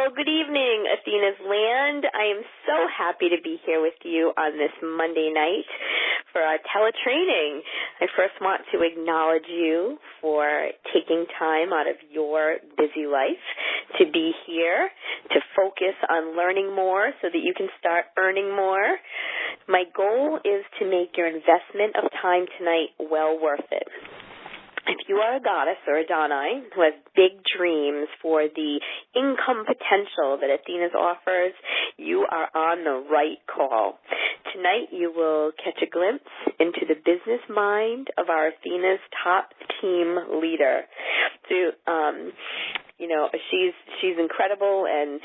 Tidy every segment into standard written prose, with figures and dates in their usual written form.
Well, good evening, Athena's land. I am so happy to be here with you on this Monday night for our Tele-training. I first want to acknowledge you for taking time out of your busy life to be here, to focus on learning more so that you can start earning more. My goal is to make your investment of time tonight well worth it. If you are a goddess or a Danae who has big dreams for the income potential that Athena's offers, you are on the right call. Tonight you will catch a glimpse into the business mind of our Athena's top team leader. She's incredible, and,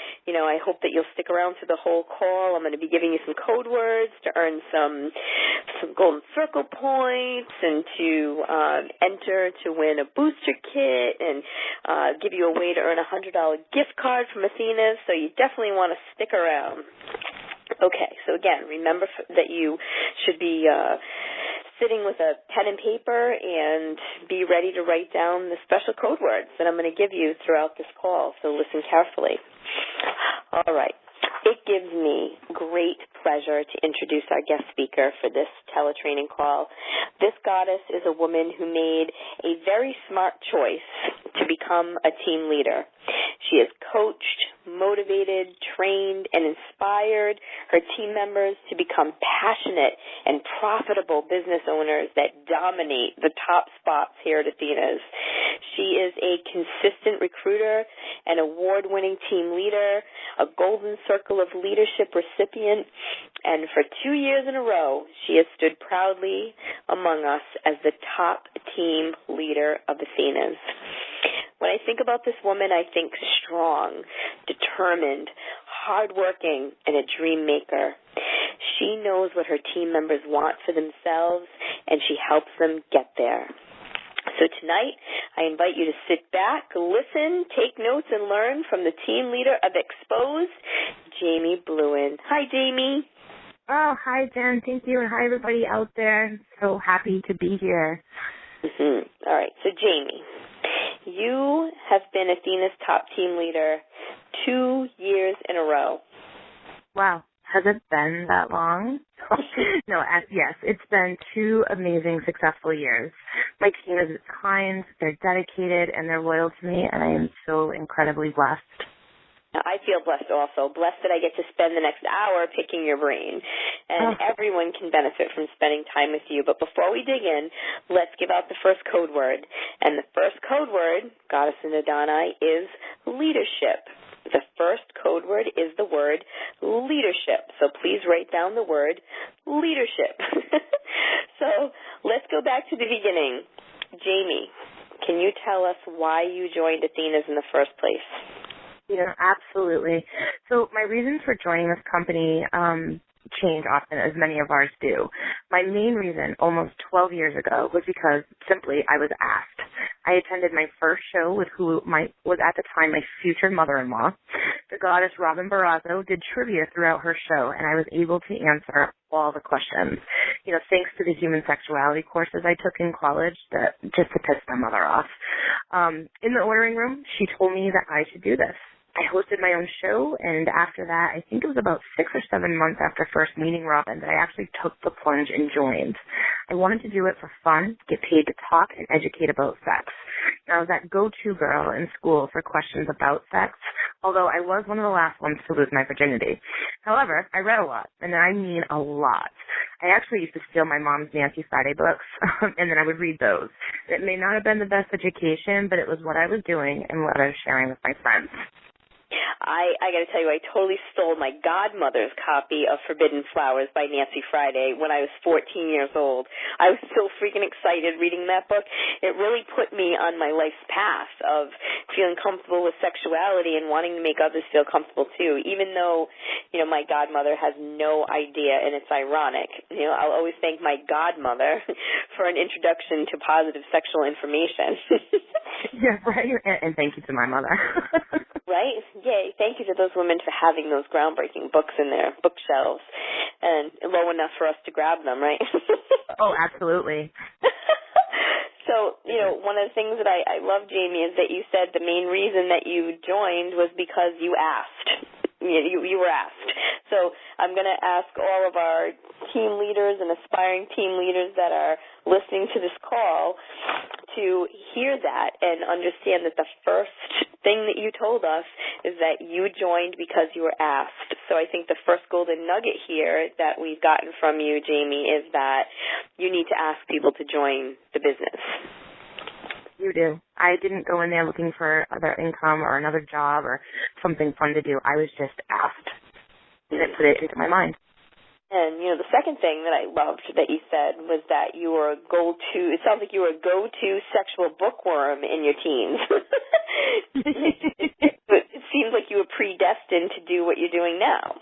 I hope that you'll stick around for the whole call. I'm going to be giving you some code words to earn some golden circle points and to enter to win a booster kit and give you a way to earn a $100 gift card from Athena, so you definitely want to stick around. Okay, so again, remember that you should be sitting with a pen and paper and be ready to write down the special code words that I'm going to give you throughout this call, so listen carefully. All right. It gives me great pleasure to introduce our guest speaker for this Tele-training call. This goddess is a woman who made a very smart choice to become a team leader. She has coached, motivated, trained, and inspired her team members to become passionate and profitable business owners that dominate the top spots here at Athena's. She is a consistent recruiter, an award-winning team leader, a Golden Circle of Leadership recipient, and for 2 years in a row, she has stood proudly among us as the top team leader of Athena's. When I think about this woman, I think strong, determined, hardworking, and a dream maker. She knows what her team members want for themselves, and she helps them get there. So tonight, I invite you to sit back, listen, take notes, and learn from the team leader of Exposed, Jami Blouin. Hi, Jami. Oh, hi, Jen. Thank you, and hi, everybody out there. So happy to be here. All right, so Jami, you have been Athena's top team leader 2 years in a row. Wow. Has it been that long? No, yes, it's been 2 amazing, successful years. My team is kind, they're dedicated, and they're loyal to me, and I am so incredibly blessed. I feel blessed also, blessed that I get to spend the next hour picking your brain. And everyone can benefit from spending time with you. But before we dig in, let's give out the first code word. And the first code word, Goddess and Adonai, is leadership. The first code word is the word leadership. So please write down the word leadership. So let's go back to the beginning. Jami, can you tell us why you joined Athena's in the first place? Absolutely. So my reasons for joining this company change often, as many of ours do. My main reason, almost 12 years ago, was because simply I was asked. I attended my first show with who was at the time my future mother-in-law. The goddess Robin Barrazo did trivia throughout her show, and I was able to answer all the questions. Thanks to the human sexuality courses I took in college, just to piss my mother off. In the ordering room, she told me that I should do this. I hosted my own show, and after that, I think it was about 6 or 7 months after first meeting Robin that I actually took the plunge and joined. I wanted to do it for fun, get paid to talk, and educate about sex. I was that go-to girl in school for questions about sex, although I was one of the last ones to lose my virginity. However, I read a lot, and I mean a lot. I actually used to steal my mom's Nancy Friday books, and then I would read those. It may not have been the best education, but it was what I was doing and what I was sharing with my friends. I got to tell you, I totally stole my godmother's copy of Forbidden Flowers by Nancy Friday when I was 14 years old. I was so freaking excited reading that book. It really put me on my life's path of feeling comfortable with sexuality and wanting to make others feel comfortable too, even though, my godmother has no idea, and it's ironic. I'll always thank my godmother for an introduction to positive sexual information. Yeah, right. And thank you to my mother. Right? Yay. Thank you to those women for having those groundbreaking books in their bookshelves and low enough for us to grab them, right? Oh, absolutely. So one of the things that I love, Jami, is that you said the main reason that you joined was because you asked. You were asked. So I'm going to ask all of our team leaders and aspiring team leaders that are listening to this call to hear that and understand that the first thing that you told us is that you joined because you were asked. So I think the first golden nugget here that we've gotten from you, Jami, is that you need to ask people to join the business. You do. I didn't go in there looking for other income or another job or something fun to do. I was just asked. And it put it into my mind. And, the second thing that I loved that you said was that you were it sounds like you were a go-to sexual bookworm in your teens. It seems like you were predestined to do what you're doing now.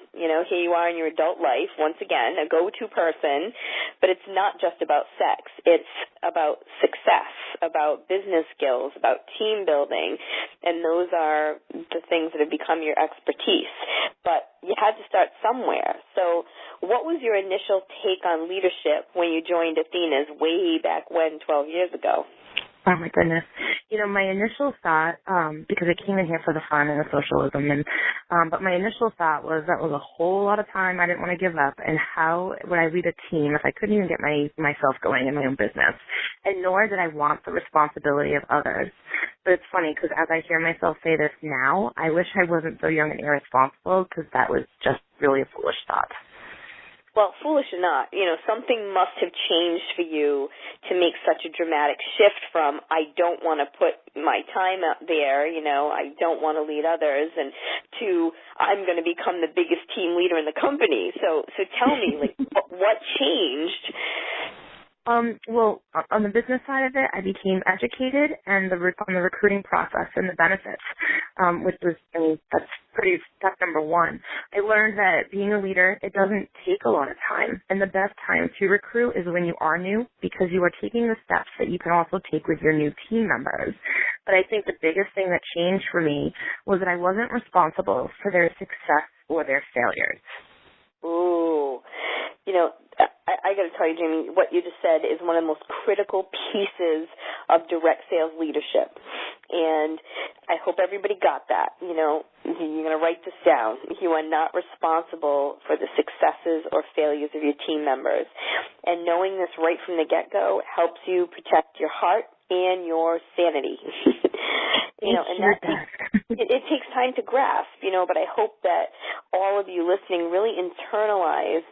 Here you are in your adult life, once again, a go-to person, but it's not just about sex. It's about success, about business skills, about team building, and those are the things that have become your expertise. But you had to start somewhere. So what was your initial take on leadership when you joined Athena's way back when, 12 years ago? Oh, my goodness. My initial thought, because I came in here for the fun and the socialism, but my initial thought was that was a whole lot of time I didn't want to give up, and how would I lead a team if I couldn't even get myself going in my own business? And nor did I want the responsibility of others. But it's funny, because as I hear myself say this now, I wish I wasn't so young and irresponsible, because that was just really a foolish thought. Well, foolish or not, something must have changed for you to make such a dramatic shift from I don't want to put my time out there, I don't want to lead others, and to I'm going to become the biggest team leader in the company. So tell me, what changed? Well, on the business side of it, I became educated and on the recruiting process and the benefits, which was, that's number one. I learned that being a leader, it doesn't take a lot of time. And the best time to recruit is when you are new, because you are taking the steps that you can also take with your new team members. But I think the biggest thing that changed for me was that I wasn't responsible for their success or their failures. Ooh. I got to tell you, Jami, what you just said is one of the most critical pieces of direct sales leadership. And I hope everybody got that. You're going to write this down. You are not responsible for the successes or failures of your team members. And knowing this right from the get-go helps you protect your heart and your sanity. It takes time to grasp, but I hope that all of you listening really internalize,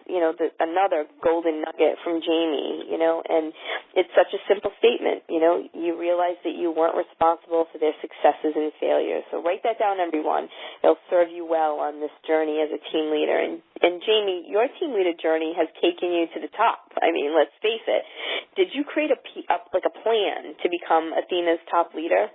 another golden nugget from Jami, and it's such a simple statement, you realize that you weren't responsible for their successes and failures. So write that down, everyone. It'll serve you well on this journey as a team leader. And Jami, your team leader journey has taken you to the top. I mean, let's face it. Did you create a plan to become Athena's top leader?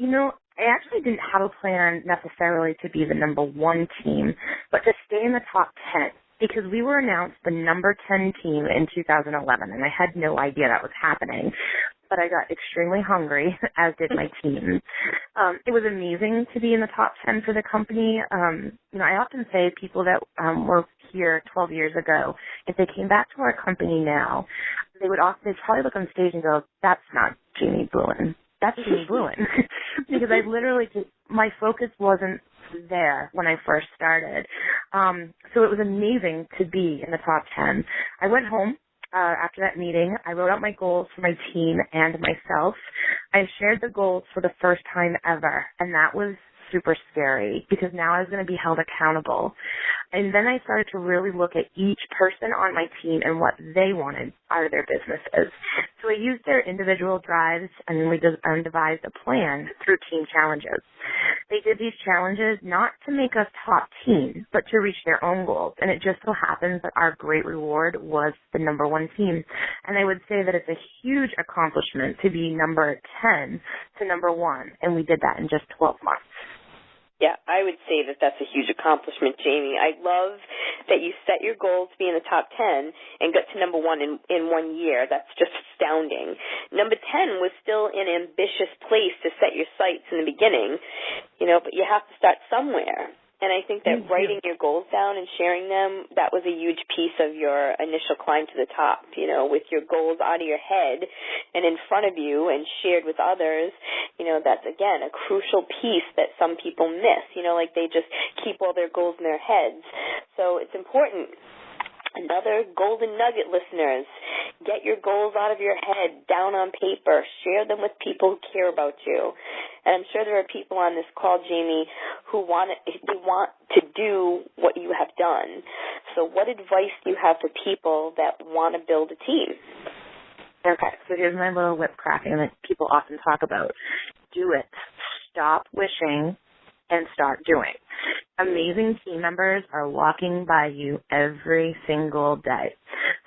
I actually didn't have a plan necessarily to be the number one team, but to stay in the top 10, because we were announced the number 10 team in 2011, and I had no idea that was happening. But I got extremely hungry, as did my team. It was amazing to be in the top 10 for the company. I often say people that were here 12 years ago, if they came back to our company now, they'd probably look on stage and go, that's not Jami Blouin. That's Jami Blouin. Because I literally my focus wasn't there when I first started. So it was amazing to be in the top 10. I went home. After that meeting, I wrote out my goals for my team and myself. I shared the goals for the first time ever, and that was super scary because now I was going to be held accountable. And then I started to really look at each person on my team and what they wanted out of their businesses. So I used their individual drives, and then we devised a plan through team challenges. They did these challenges not to make us top team, but to reach their own goals. And it just so happens that our great reward was the number one team. And I would say that it's a huge accomplishment to be number 10 to number 1. And we did that in just 12 months. Yeah, I would say that that's a huge accomplishment, Jami. I love that you set your goal to be in the top 10 and got to number 1 in 1 year. That's just astounding. Number 10 was still an ambitious place to set your sights in the beginning, but you have to start somewhere. And I think that writing your goals down and sharing them, that was a huge piece of your initial climb to the top, with your goals out of your head and in front of you and shared with others. That's, again, a crucial piece that some people miss, like they just keep all their goals in their heads. So it's important. Another golden nugget, listeners, get your goals out of your head, down on paper, share them with people who care about you. And I'm sure there are people on this call, Jami, who want to do what you have done. So what advice do you have for people that want to build a team? Okay, so here's my little whip cracking that people often talk about. Do it. Stop wishing and start doing. Amazing team members are walking by you every single day.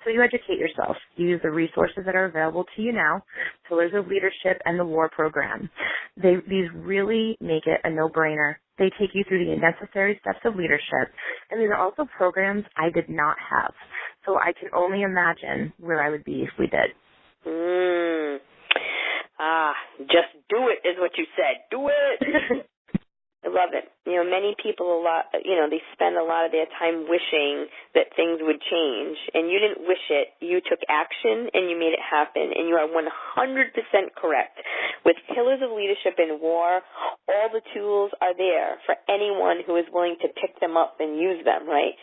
So you educate yourself. You use the resources that are available to you now, Pillars of Leadership and the WAR program. These really make it a no-brainer. They take you through the necessary steps of leadership, and these are also programs I did not have. So I can only imagine where I would be if we did. Just do it is what you said. Do it. I love it. Many people they spend a lot of their time wishing that things would change, and you didn't wish it. You took action, and you made it happen, and you are 100% correct. With Pillars of Leadership in WAR, all the tools are there for anyone who is willing to pick them up and use them, right?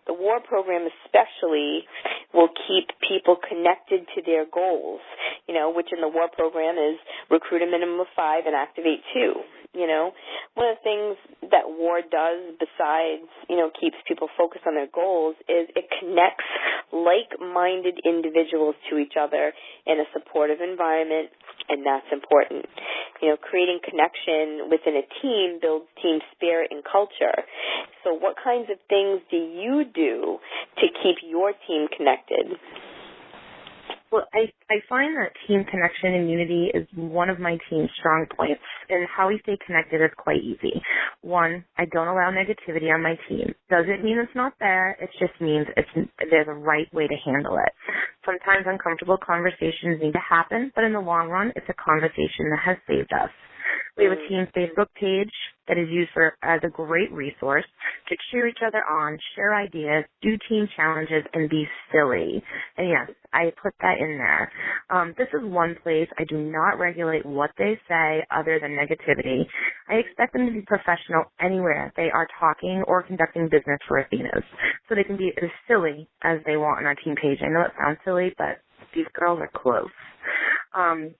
The WAR program especially will keep people connected to their goals, which in the WAR program is recruit a minimum of 5 and activate 2. One of the things that WAR does besides, keeps people focused on their goals is it connects like-minded individuals to each other in a supportive environment, and that's important. Creating connection within a team builds team spirit and culture. So what kinds of things do you do to keep your team connected? Well, I find that team connection and unity is one of my team's strong points, and how we stay connected is quite easy. One, I don't allow negativity on my team. Doesn't mean it's not there. It just means there's a right way to handle it. Sometimes uncomfortable conversations need to happen, but in the long run, it's a conversation that has saved us. We have a team Facebook page that is used as a great resource to cheer each other on, share ideas, do team challenges, and be silly. And yes, I put that in there. This is one place I do not regulate what they say other than negativity. I expect them to be professional anywhere they are talking or conducting business for Athena's, so they can be as silly as they want on our team page. I know it sounds silly, but these girls are close.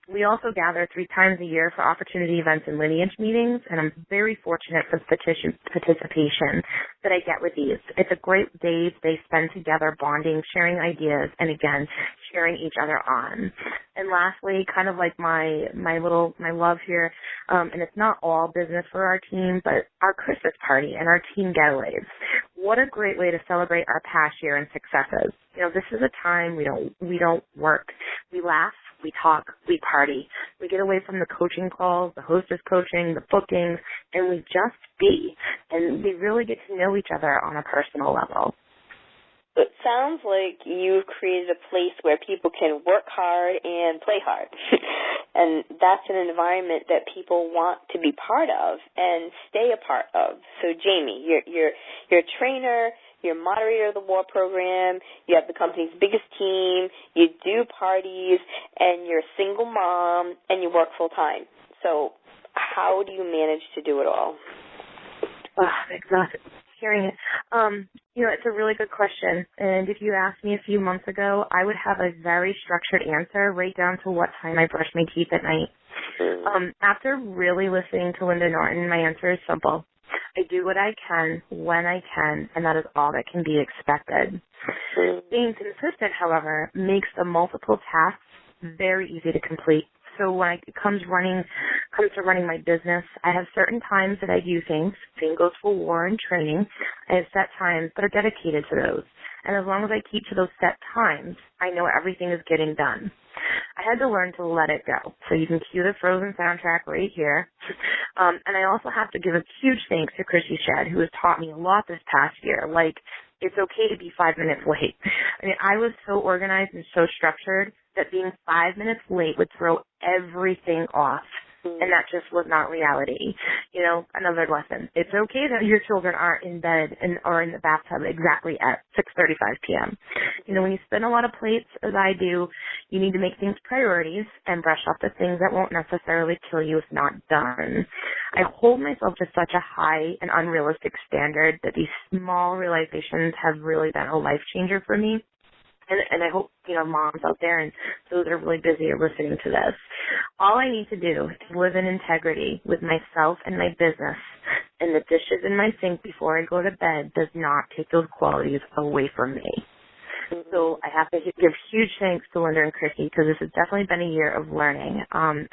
We also gather 3 times a year for opportunity events and lineage meetings, and I'm very fortunate for the participation that I get with these. It's a great day they spend together bonding, sharing ideas, and again, cheering each other on. And lastly, kind of like my love here, and it's not all business for our team, but our Christmas party and our team getaways. What a great way to celebrate our past year and successes. This is a time we don't work. We laugh, we talk, we party. We get away from the coaching calls, the hostess coaching, the bookings, and we just be. And we really get to know each other on a personal level. It sounds like you've created a place where people can work hard and play hard. And that's an environment that people want to be part of and stay a part of. So, Jami, you're a trainer, you're a moderator of the WAR program, you have the company's biggest team, you do parties, and you're a single mom, and you work full-time. So how do you manage to do it all? Exactly. Hearing it. It's a really good question. And if you asked me a few months ago, I would have a very structured answer right down to what time I brush my teeth at night. After really listening to Linda Norton, my answer is simple. I do what I can, when I can, and that is all that can be expected. Being consistent, however, makes the multiple tasks very easy to complete. So when it comes to running my business, I have certain times that I do things. Same goes for WAR and training. I have set times that are dedicated to those. And as long as I keep to those set times, I know everything is getting done. I had to learn to let it go. So you can cue the Frozen soundtrack right here. And I also have to give a huge thanks to Chrissy Shedd, who has taught me a lot this past year. Like, it's okay to be 5 minutes late. I mean, I was so organized and so structured that being 5 minutes late would throw everything off. And that just was not reality. You know, another lesson. It's okay that your children aren't in bed or in the bathtub exactly at 6:35 p.m. You know, when you spin a lot of plates, as I do, you need to make things priorities and brush off the things that won't necessarily kill you if not done. I hold myself to such a high and unrealistic standard that these small realizations have really been a life changer for me. And I hope, you know, moms out there and those that are really busy are listening to this. All I need to do is live in integrity with myself and my business, and the dishes in my sink before I go to bed does not take those qualities away from me. So I have to give huge thanks to Linda and Chrissy, because this has definitely been a year of learning, and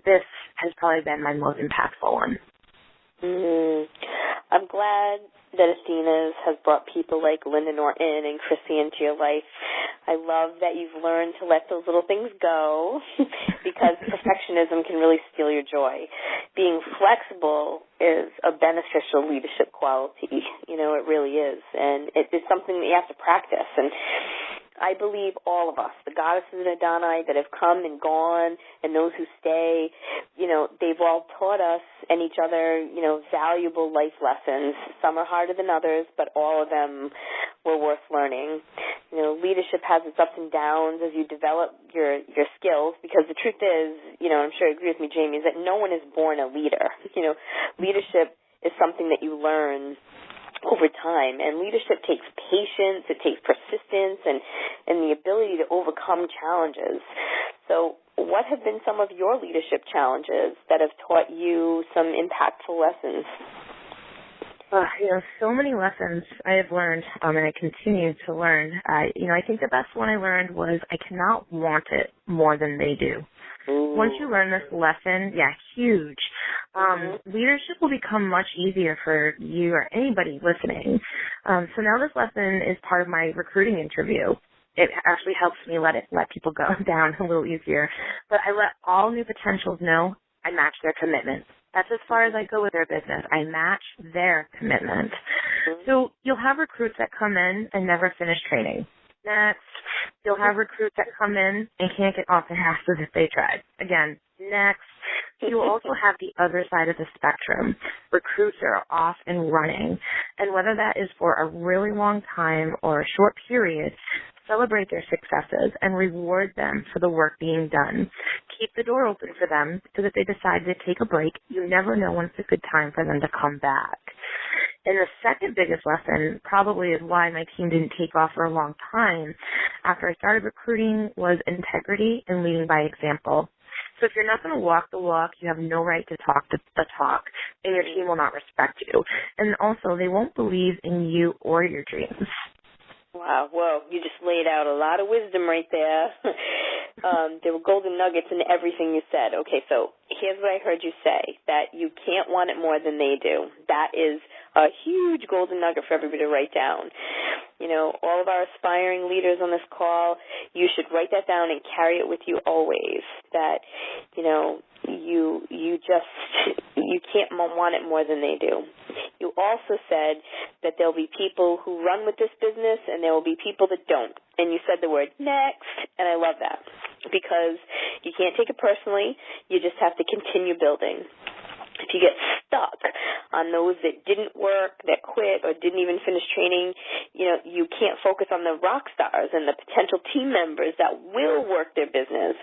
this has probably been my most impactful one. I'm glad that Athena's has brought people like Linda Norton and Chrissy into your life. I love that you've learned to let those little things go because perfectionism can really steal your joy. Being flexible is a beneficial leadership quality. You know, it really is. And it is something that you have to practice. And I believe all of us, the goddesses and Adonai that have come and gone and those who stay, you know, they've all taught us and each other, you know, valuable life lessons. Some are harder than others, but all of them were worth learning. You know, leadership has its ups and downs as you develop your skills, because the truth is, you know, I'm sure you agree with me, Jami, is that no one is born a leader. You know, leadership is something that you learn over time, and leadership takes patience, it takes persistence, and the ability to overcome challenges. So what have been some of your leadership challenges that have taught you some impactful lessons? You know, so many lessons I have learned, and I continue to learn. You know, I think the best one I learned was I cannot want it more than they do. Ooh. Once you learn this lesson, huge. Leadership will become much easier for you or anybody listening. So now this lesson is part of my recruiting interview. It actually helps me let people go down a little easier. But I let all new potentials know I match their commitment. That's as far as I go with their business. I match their commitment. So you'll have recruits that come in and never finish training. Next, you'll have recruits that come in and can't get off their asses if they tried. Again, next. You will also have the other side of the spectrum. Recruits are off and running. And whether that is for a really long time or a short period, celebrate their successes and reward them for the work being done. Keep the door open for them so that if they decide to take a break, you never know when it's a good time for them to come back. And the second biggest lesson probably is why my team didn't take off for a long time after I started recruiting was integrity and leading by example. So if you're not going to walk the walk, you have no right to talk the talk, and your team will not respect you. And also, they won't believe in you or your dreams. Wow, well, you just laid out a lot of wisdom right there. There were golden nuggets in everything you said. Okay, so here's what I heard you say, that you can't want it more than they do. That is a huge golden nugget for everybody to write down. You know, all of our aspiring leaders on this call, you should write that down and carry it with you always, that, you know, you can't want it more than they do. You also said that there'll be people who run with this business and there will be people that don't. And you said the word next, and I love that because you can't take it personally. You just have to continue building. If you get stuck on those that didn't work, that quit, or didn't even finish training, you know, you can't focus on the rock stars and the potential team members that will work their business.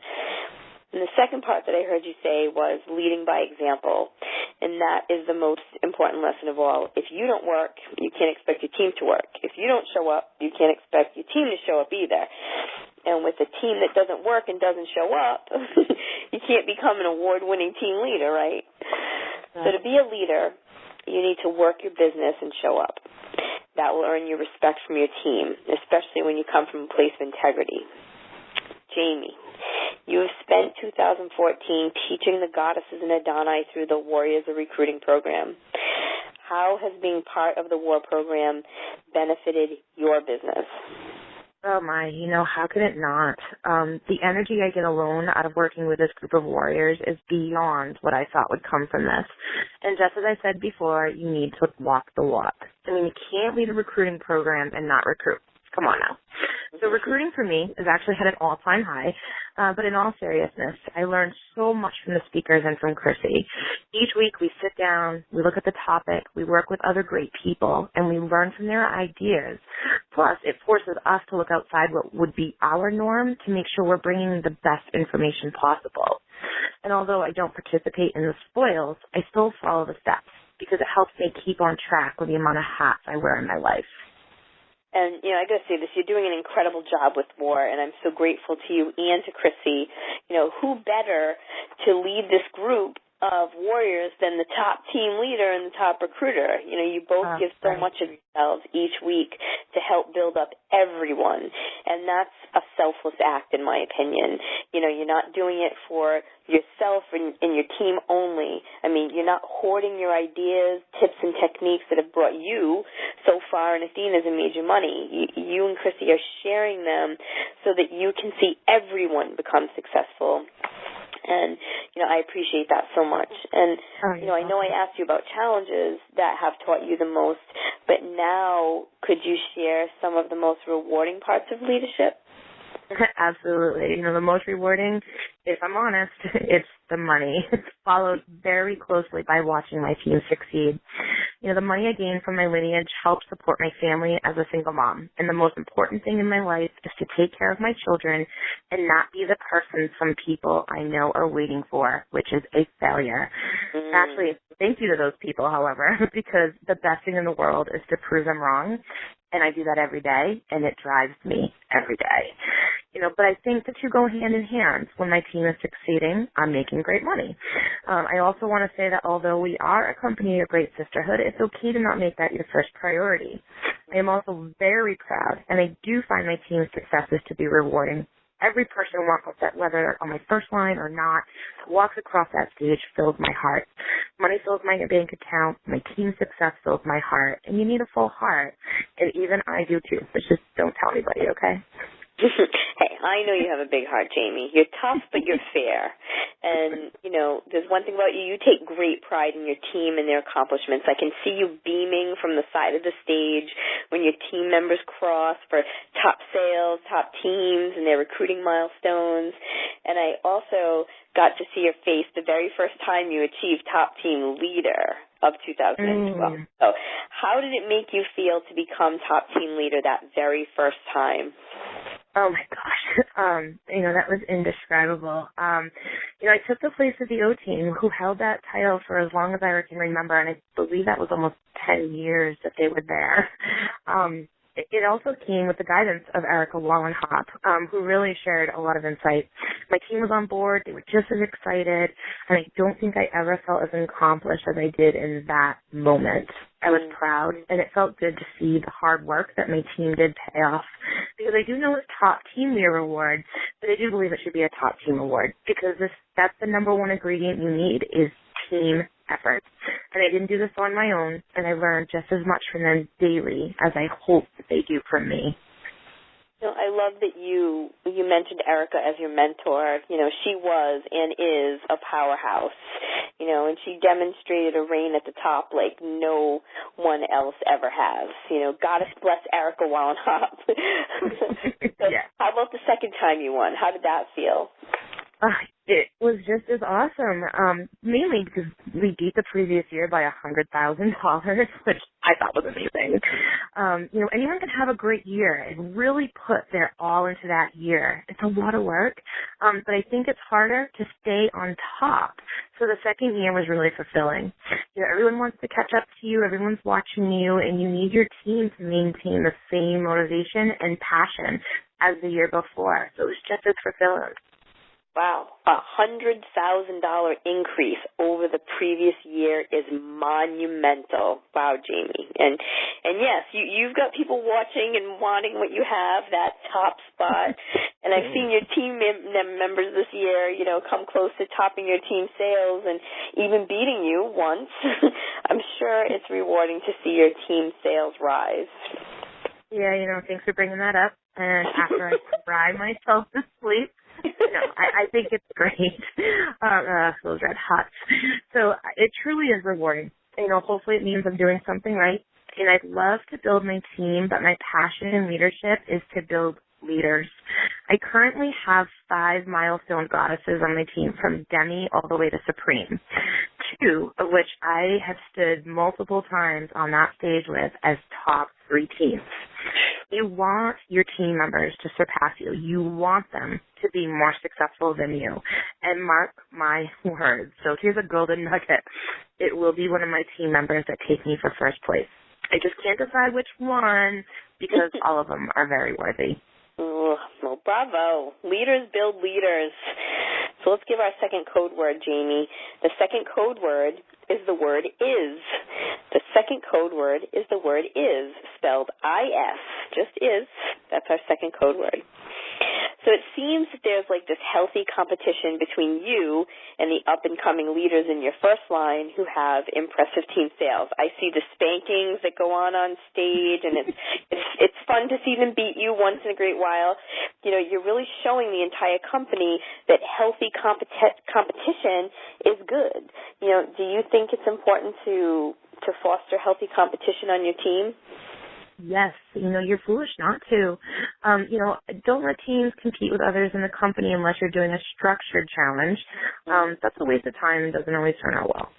And the second part that I heard you say was leading by example, and that is the most important lesson of all. If you don't work, you can't expect your team to work. If you don't show up, you can't expect your team to show up either. And with a team that doesn't work and doesn't show up, you can't become an award-winning team leader, right? So to be a leader, you need to work your business and show up. That will earn you respect from your team, especially when you come from a place of integrity. Jami, you have spent 2014 teaching the goddesses and Adonai through the Warriors of Recruiting program. How has being part of the WAR program benefited your business? Oh my, you know, how could it not? The energy I get alone out of working with this group of warriors is beyond what I thought would come from this. And just as I said before, you need to walk the walk. I mean, you can't lead a recruiting program and not recruit. Come on now. So recruiting for me has actually had an all-time high, but in all seriousness, I learned so much from the speakers and from Chrissy. Each week we sit down, we look at the topic, we work with other great people, and we learn from their ideas. Plus, it forces us to look outside what would be our norm to make sure we're bringing the best information possible. And although I don't participate in the spoils, I still follow the steps because it helps me keep on track with the amount of hats I wear in my life. And, I got to say this, you're doing an incredible job with WAR, and I'm so grateful to you and to Chrissy. Who better to lead this group of warriors than the top team leader and the top recruiter? You both give so much of yourselves each week to help build up everyone, and that's a selfless act, in my opinion. You're not doing it for yourself and your team only. I mean, you're not hoarding your ideas, tips, and techniques that have brought you so far in Athena's and made you money. You and Chrissy are sharing them so that you can see everyone become successful. And, I appreciate that so much. And, I know I asked you about challenges that have taught you the most, but now could you share some of the most rewarding parts of leadership? Absolutely. The most rewarding, if I'm honest, it's the money. It's followed very closely by watching my team succeed. The money I gain from my lineage helps support my family as a single mom. And the most important thing in my life is to take care of my children and not be the person some people I know are waiting for, which is a failure. Actually, thank you to those people, however, because the best thing in the world is to prove them wrong. And I do that every day, and it drives me every day. But I think the two go hand in hand. When my team is succeeding, I'm making great money. I also want to say that although we are a company of great sisterhood, it's okay to not make that your first priority. I am also very proud, and I do find my team's successes to be rewarding. Every person whether on my first line or not, walks across that stage fills my heart. Money fills my bank account. My team's success fills my heart. And you need a full heart. And even I do too. But just don't tell anybody, okay? Hey, I know you have a big heart, Jami. You're tough, but you're fair. And, there's one thing about you. You take great pride in your team and their accomplishments. I can see you beaming from the side of the stage when your team members cross for top sales, top teams, and their recruiting milestones. And I also got to see your face the very first time you achieved top team leader of 2012. So how did it make you feel to become top team leader that very first time? Oh my gosh. That was indescribable. I took the place of the O team who held that title for as long as I can remember, and I believe that was almost 10 years that they were there. It also came with the guidance of Erica Wallenhop, who really shared a lot of insight. My team was on board. They were just as excited, and I don't think I ever felt as accomplished as I did in that moment. I was proud, and it felt good to see the hard work that my team did pay off. Because I do know it's top team leader award, but I do believe it should be a top team award because that's the number one ingredient you need is team effort. And I didn't do this on my own, and I learned just as much from them daily as I hope that they do from me. I love that you mentioned Erica as your mentor. She was and is a powerhouse, and she demonstrated a reign at the top like no one else ever has. Goddess bless Erica Wallenhop. So yeah. How about the second time you won? How did that feel? It was just as awesome, mainly because we beat the previous year by $100,000, which I thought was amazing. Anyone can have a great year and really put their all into that year. It's a lot of work, but I think it's harder to stay on top. So the second year was really fulfilling. Everyone wants to catch up to you, everyone's watching you, and you need your team to maintain the same motivation and passion as the year before. So it was just as fulfilling. Wow, $100,000 increase over the previous year is monumental. Wow, Jami. And yes, you've got people watching and wanting what you have, that top spot. And I've seen your team members this year, come close to topping your team sales and even beating you once. I'm sure it's rewarding to see your team sales rise. Yeah, thanks for bringing that up. And after I cry myself to sleep, I think it's great. Those red hot. So it truly is rewarding. Hopefully it means I'm doing something right. And I'd love to build my team, but my passion in leadership is to build leaders. I currently have 5 milestone goddesses on my team, from Demi all the way to Supreme, 2 of which I have stood multiple times on that stage with as top 3 teams. You want your team members to surpass you. You want them to be more successful than you. And mark my words. So here's a golden nugget. It will be one of my team members that take me for first place. I just can't decide which one because all of them are very worthy. Oh, well, bravo. Leaders build leaders. So let's give our second code word, Jami. The second code word is the word is. The second code word is the word is, spelled I-S, just is. That's our second code word. So it seems that there's like this healthy competition between you and the up-and-coming leaders in your first line who have impressive team sales. I see the spankings that go on stage, and it's fun to see them beat you once in a great while. You know, you're really showing the entire company that healthy competition is good. You know, do you think it's important to foster healthy competition on your team? Yes, you're foolish not to. Don't let teams compete with others in the company unless you're doing a structured challenge. That's a waste of time and doesn't always turn out well.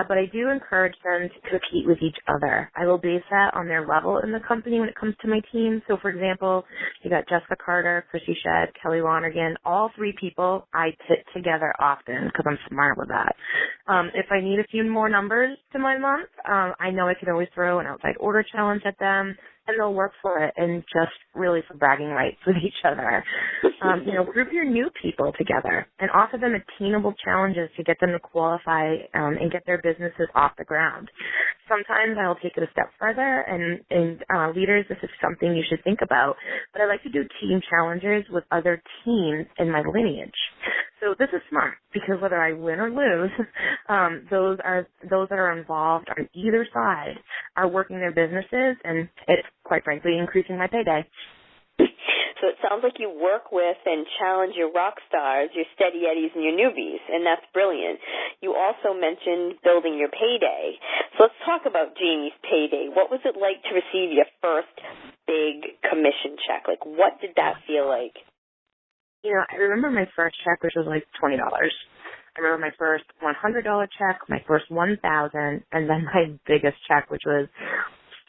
But I do encourage them to compete with each other. I will base that on their level in the company when it comes to my team. So, for example, you got Jessica Carter, Chrissy Shedd, Kelly Lonergan, all 3 people I pit together often because I'm smart with that. If I need a few more numbers to my month, I know I can always throw an outside order challenge at them, and they'll work for it, and just really for bragging rights with each other. Group your new people together and offer them attainable challenges to get them to qualify and get their businesses off the ground. Sometimes I'll take it a step further, and leaders, this is something you should think about, but I like to do team challenges with other teams in my lineage. So this is smart because whether I win or lose, those that are involved on either side are working their businesses, and it's quite frankly increasing my payday. So it sounds like you work with and challenge your rock stars, your steady eddies, and your newbies, and that's brilliant. You also mentioned building your payday. So let's talk about Jami's payday. What was it like to receive your first big commission check? Like, what did that feel like? I remember my first check, which was like $20. I remember my first $100 check, my first $1,000, and then my biggest check, which was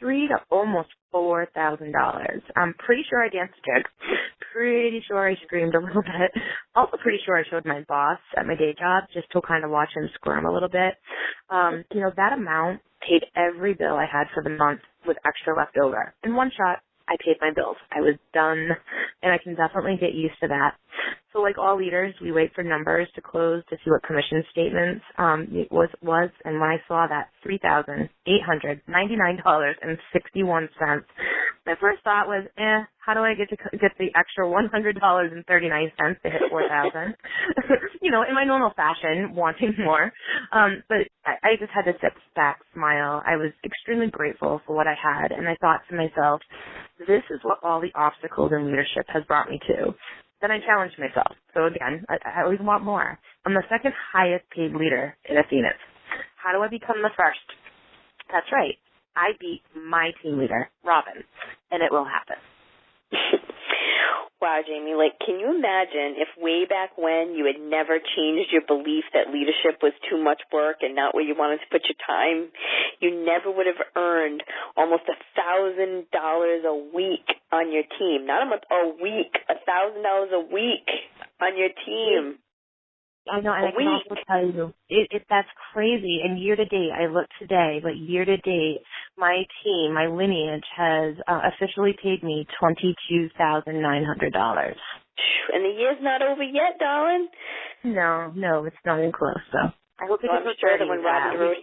$3,000 to almost $4,000. I'm pretty sure I danced a jig. Pretty sure I screamed a little bit. Also pretty sure I showed my boss at my day job just to kind of watch him squirm a little bit. That amount paid every bill I had for the month with extra left over. In one shot, I paid my bills. I was done, and I can definitely get used to that. So like all leaders, we wait for numbers to close to see what commission statements it was, and when I saw that $3,899.61, my first thought was, how do I get the extra $100.39 to hit $4,000? In my normal fashion, wanting more. But I just had to sit back, smile. I was extremely grateful for what I had, and I thought to myself, this is what all the obstacles in leadership has brought me to. Then I challenged myself. So again, I always want more. I'm the second highest paid leader in Athena's. How do I become the first? That's right. I beat my team leader, Robin, and it will happen. Wow, Jami, can you imagine if way back when you had never changed your belief that leadership was too much work and not where you wanted to put your time? You never would have earned almost $1,000 a week on your team. Not a month, a week. $1,000 a week on your team. I know, and I can also tell you, that's crazy. And year to date, I looked today, but year to date, my team, my lineage has officially paid me $22,900. And the year's not over yet, darling? No, it's not even close. So I hope I'm sure that when Robin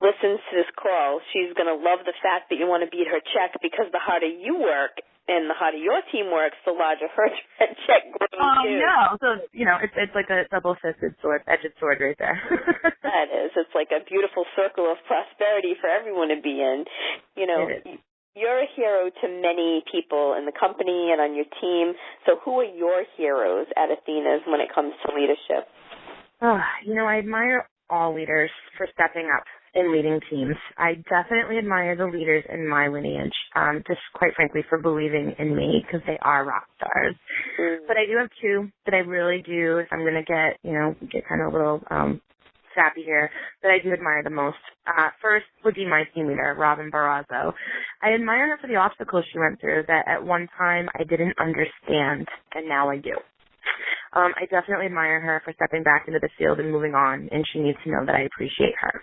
listens to this call, she's going to love the fact that you want to beat her check, because the harder you work and the harder your team works, the larger her check grows too. No. So, it's like a double-edged sword right there. That is. It's like a beautiful circle of prosperity for everyone to be in. You're a hero to many people in the company and on your team. So who are your heroes at Athena's when it comes to leadership? I admire all leaders for stepping up in leading teams. I definitely admire the leaders in my lineage, just quite frankly for believing in me because they are rock stars. But I do have two that I really do, if I'm going to get kind of a little sappy here, that I do admire the most. First would be my team leader, Robin Barrazo. I admire her for the obstacles she went through that at one time I didn't understand, and now I do. I definitely admire her for stepping back into the field and moving on, and she needs to know that I appreciate her.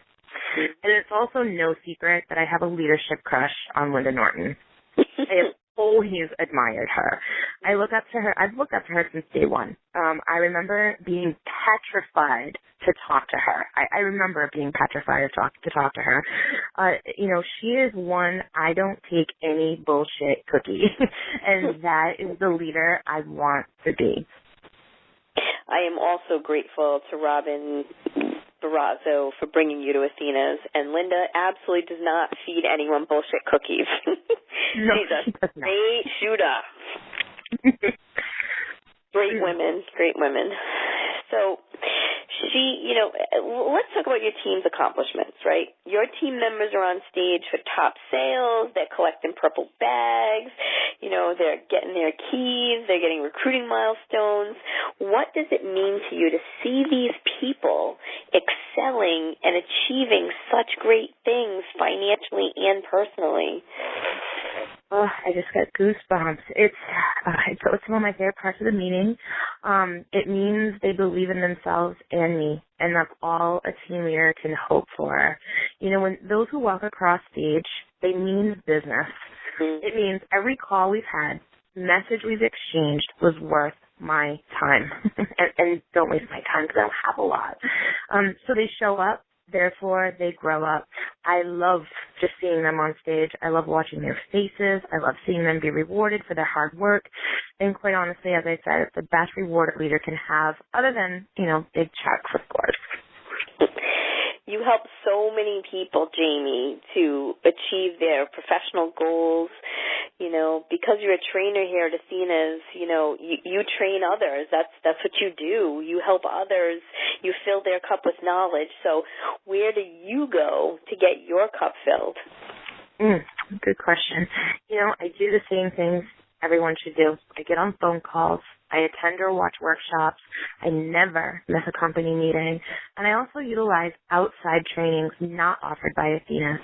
And it's also no secret that I have a leadership crush on Linda Norton. I have always admired her. I've looked up to her since day one. I remember being petrified to talk to her. I remember being petrified to talk to her. She is one I don't take any bullshit cookie, and that is the leader I want to be. I am also grateful to Robin Barrazo for bringing you to Athena's, and Linda absolutely does not feed anyone bullshit cookies. No, she's a straight shooter. Great women. So let's talk about your team's accomplishments, right? Your team members are on stage for top sales. They're collecting purple bags. They're getting their keys. They're getting recruiting milestones. What does it mean to you to see these people excelling and achieving such great things financially and personally? Oh, I just got goosebumps. It's one of my favorite parts of the meeting. It means they believe in themselves and me, and that's all a team leader can hope for. When those who walk across stage, they mean business. It means every call we've had, message we've exchanged was worth my time. and don't waste my time because I don't have a lot. So they show up. Therefore, they grow up. I love just seeing them on stage. I love watching their faces. I love seeing them be rewarded for their hard work. And quite honestly, as I said, it's the best reward a leader can have other than, big checks, of course. You help so many people, Jami, to achieve their professional goals. Because you're a trainer here at Athena's, you train others. That's what you do. You help others. You fill their cup with knowledge. So where do you go to get your cup filled? Good question. I do the same things everyone should do. I get on phone calls. I attend or watch workshops. I never miss a company meeting. And I also utilize outside trainings not offered by Athena's.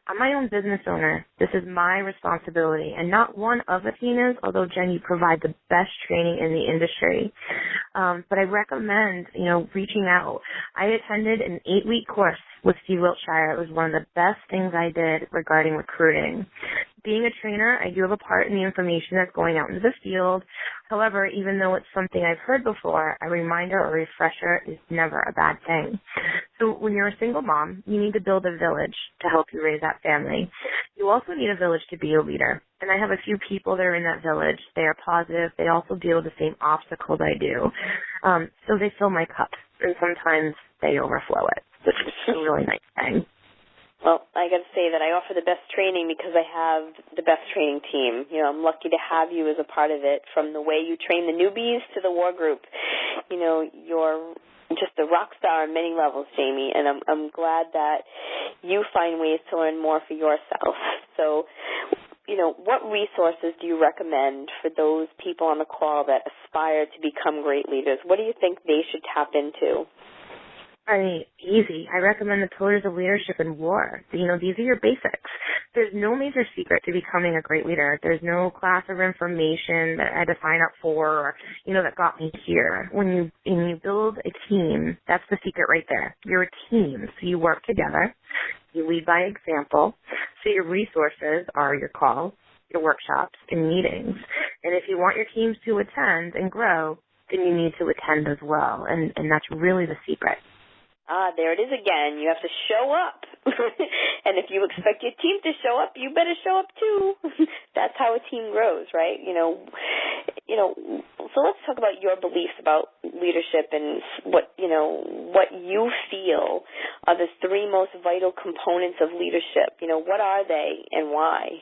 I'm my own business owner. This is my responsibility and not one of Athena's, although, Jen, you provide the best training in the industry. But I recommend, reaching out. I attended an 8-week course with Steve Wiltshire. It was one of the best things I did regarding recruiting. Being a trainer, I do have a part in the information that's going out into the field. However, even though it's something I've heard before, a reminder or refresher is never a bad thing. So when you're a single mom, you need to build a village to help you raise that family. You also need a village to be a leader. And I have a few people that are in that village. They are positive. They also deal with the same obstacles I do. So they fill my cup, and sometimes they overflow it, which is a really nice thing. Well, I got to say that I offer the best training because I have the best training team. I'm lucky to have you as a part of it, from the way you train the newbies to the war group. You're just a rock star on many levels, Jami, and I'm glad that you find ways to learn more for yourself. So, what resources do you recommend for those people on the call that aspire to become great leaders? What do you think they should tap into? Easy. I recommend the Pillars of Leadership in War. These are your basics. There's no major secret to becoming a great leader. There's no class of information that I had to sign up for or, that got me here. When you build a team, that's the secret right there. You're a team, so you work together. You lead by example. So your resources are your calls, your workshops, and meetings. And if you want your teams to attend and grow, then you need to attend as well. And that's really the secret. There it is again. You have to show up. And if you expect your team to show up, you better show up too. That's how a team grows, right? So let's talk about your beliefs about leadership and what you feel are the 3 most vital components of leadership. What are they and why?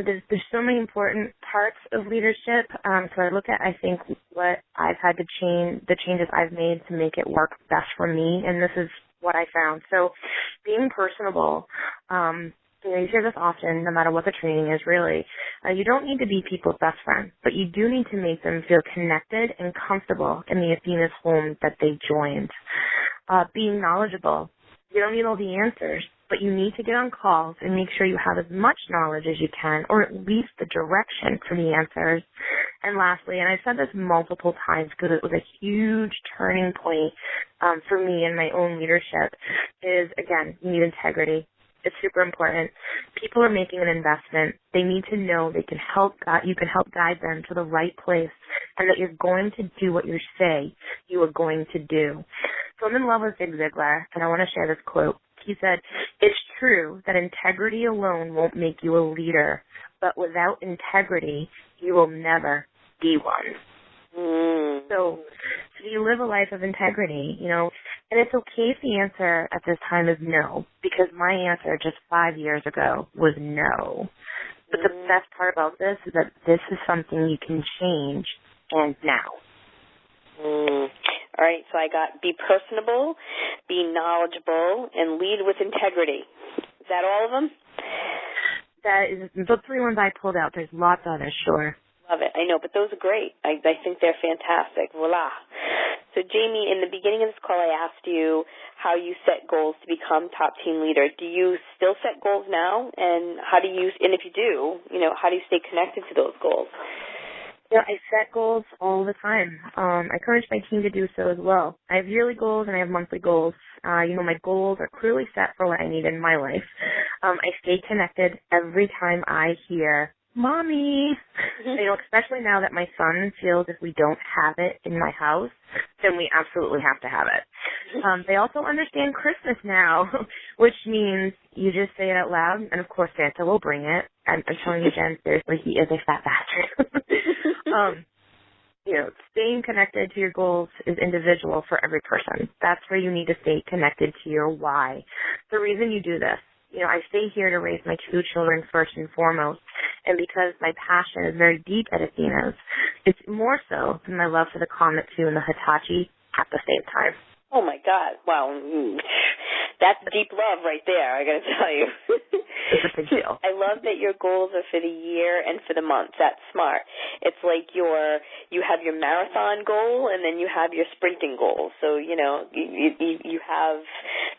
There's so many important parts of leadership. So I think what I've had to change, the changes I've made to make it work best for me. And this is what I found. So being personable, you hear this often, no matter what the training is, really. You don't need to be people's best friend, but you do need to make them feel connected and comfortable in the Athena's home that they joined. Being knowledgeable. You don't need all the answers, but you need to get on calls and make sure you have as much knowledge as you can, or at least the direction for the answers. And lastly, and I've said this multiple times because it was a huge turning point for me in my own leadership, is, again, you need integrity. It's super important. People are making an investment. They need to know they can you can help guide them to the right place, and that you're going to do what you say you are going to do. So I'm in love with Zig Ziglar, and I want to share this quote. He said, "It's true that integrity alone won't make you a leader, but without integrity, you will never be one." So do you live a life of integrity, And it's okay if the answer at this time is no, because my answer just 5 years ago was no. But the best part about this is that this is something you can change, and now. All right, so I got be personable, be knowledgeable, and lead with integrity. Is that all of them? That is the 3 ones I pulled out. There's lots of others, sure. Love it. I know, but those are great. I think they're fantastic. Voila. So, Jami, in the beginning of this call, I asked you how you set goals to become top team leader. Do you still set goals now? And and if you do, how do you stay connected to those goals? I set goals all the time. I encourage my team to do so as well. I have yearly goals and I have monthly goals. My goals are clearly set for what I need in my life. I stay connected every time I hear, "Mommy," especially now that my son feels if we don't have it in my house, then we absolutely have to have it. They also understand Christmas now, which means you just say it out loud, and of course Santa will bring it. And I'm telling you, Jen, seriously, he is a fat bastard. Staying connected to your goals is individual for every person. That's where you need to stay connected to your why. The reason you do this, I stay here to raise my 2 children first and foremost, and because my passion is very deep at Athena's, it's more so than my love for the Komatsu and the Hitachi at the same time. Oh, my God. Wow. That's deep love right there, I got to tell you. It's a big deal. I love that your goals are for the year and for the month. That's smart. It's like you have your marathon goal and then you have your sprinting goal. So, you have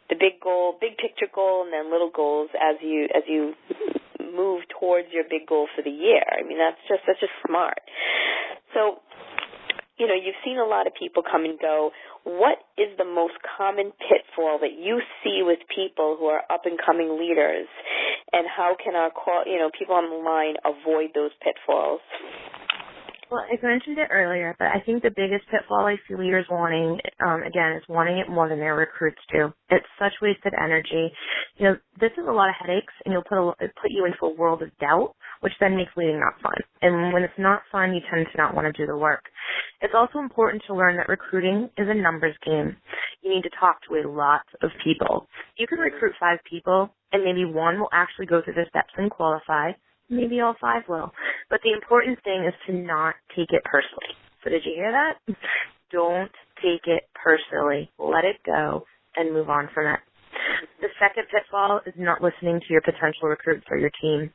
the big goal, big picture goal, and then little goals as you move towards your big goal for the year. I mean, that's just smart. So, you've seen a lot of people come and go. What is the most common pitfall that you see with people who are up-and-coming leaders, and how can our people on the line avoid those pitfalls? Well, I mentioned it earlier, but I think the biggest pitfall I see leaders wanting, again, is wanting it more than their recruits do. It's such wasted energy. This is a lot of headaches, and it'll put you into a world of doubt, which then makes leading not fun. And when it's not fun, you tend to not want to do the work. It's also important to learn that recruiting is a numbers game. You need to talk to a lot of people. You can recruit 5 people, and maybe 1 will actually go through the steps and qualify. Maybe all 5 will. But the important thing is to not take it personally. So did you hear that? Don't take it personally. Let it go and move on from it. The second pitfall is not listening to your potential recruits or your team.